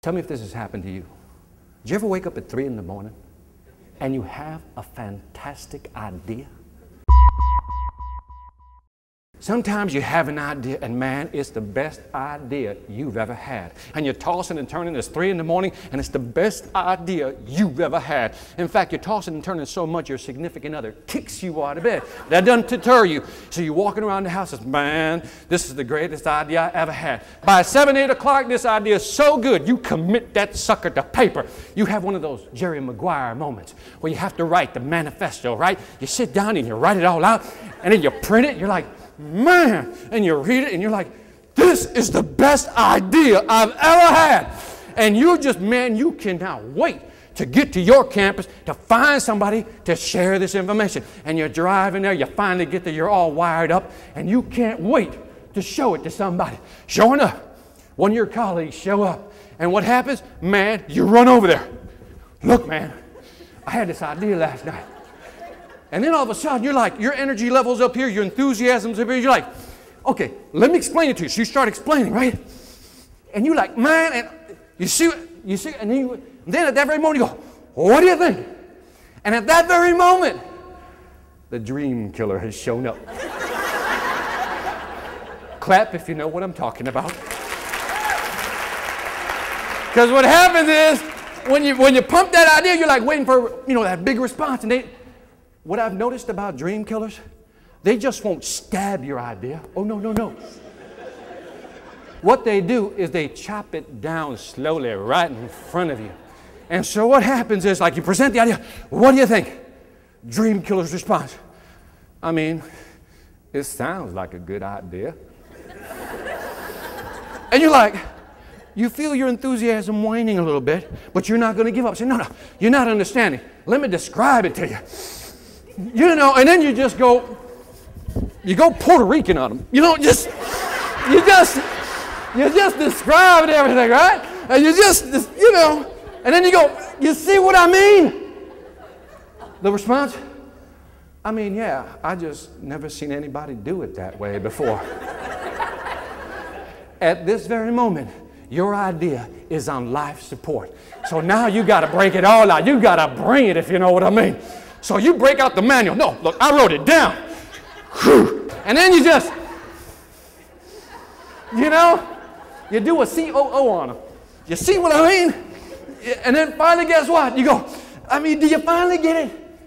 Tell me if this has happened to you. Did you ever wake up at 3 in the morning and you have a fantastic idea? Sometimes you have an idea, and man, it's the best idea you've ever had. And you're tossing and turning, it's 3 in the morning, and it's the best idea you've ever had. In fact, you're tossing and turning so much your significant other kicks you out of bed. That doesn't deter you. So you're walking around the house and says, man, this is the greatest idea I ever had. By 7, 8 o'clock, this idea is so good, you commit that sucker to paper. You have one of those Jerry Maguire moments where you have to write the manifesto, right? You sit down and you write it all out, and then you print it, and you're like, man, and you read it and you're like, this is the best idea I've ever had. And you just, man, you cannot wait to get to your campus to find somebody to share this information. And you're driving there, you finally get there, you're all wired up, and you can't wait to show it to somebody. Sure enough, one of your colleagues show up, and what happens? Man, you run over there. Look, man, I had this idea last night. And then all of a sudden, you're like, your energy level's up here, your enthusiasm's up here. You're like, okay, let me explain it to you. So you start explaining, right? And you're like, man, and you see, and then at that very moment, you go, what do you think? And at that very moment, the dream killer has shown up. Clap if you know what I'm talking about. Because what happens is, when you pump that idea, you're like waiting for, that big response, and what I've noticed about dream killers, they just won't stab your idea. Oh, no, no, no. What they do is they chop it down slowly right in front of you. And so what happens is, like, you present the idea, what do you think? Dream killer's response, I mean, it sounds like a good idea. And you're like, you feel your enthusiasm waning a little bit, but you're not going to give up. Say, no, you're not understanding. Let me describe it to you. And then you go Puerto Rican on them. You just describe everything, right? And and then you go, you see what I mean? The response, I mean, yeah, I just never seen anybody do it that way before. At this very moment, your idea is on life support. So now you got to break it all out. You got to bring it, if you know what I mean. So you break out the manual. No, look, I wrote it down. Whew. And then you just, you do a COO on them. You see what I mean? And then finally, guess what? You go, I mean, do you finally get it?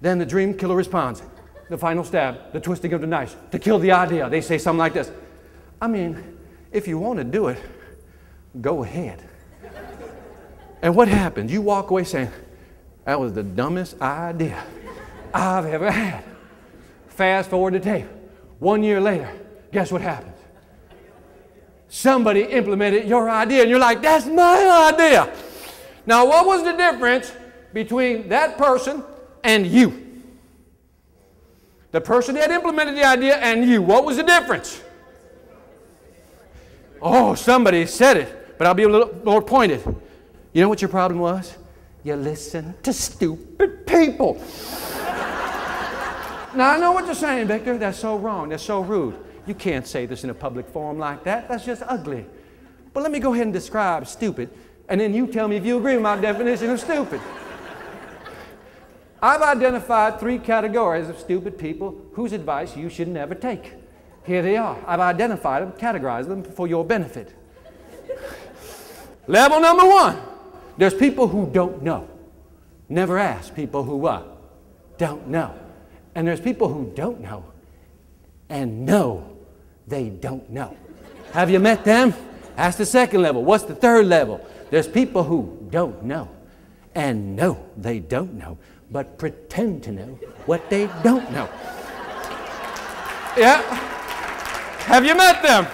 Then the dream killer responds. The final stab, the twisting of the knife, to kill the idea. They say something like this. I mean, if you want to do it, go ahead. And what happens? You walk away saying, that was the dumbest idea I've ever had. Fast forward the tape. 1 year later, guess what happens? Somebody implemented your idea, and you're like, that's my idea. Now, what was the difference between that person and you? The person that implemented the idea and you, what was the difference? Oh, somebody said it, but I'll be a little more pointed. You know what your problem was? You listen to stupid people. Now, I know what you're saying, Victor. That's so wrong. That's so rude. You can't say this in a public forum like that. That's just ugly. But let me go ahead and describe stupid, and then you tell me if you agree with my definition of stupid. I've identified 3 categories of stupid people whose advice you should never take. Here they are. I've identified them, categorized them for your benefit. Level number 1. There's people who don't know. Never ask people who don't know. And there's people who don't know and know they don't know. Have you met them? That's the second level. What's the third level? There's people who don't know and know they don't know, but pretend to know what they don't know. Yeah. Have you met them?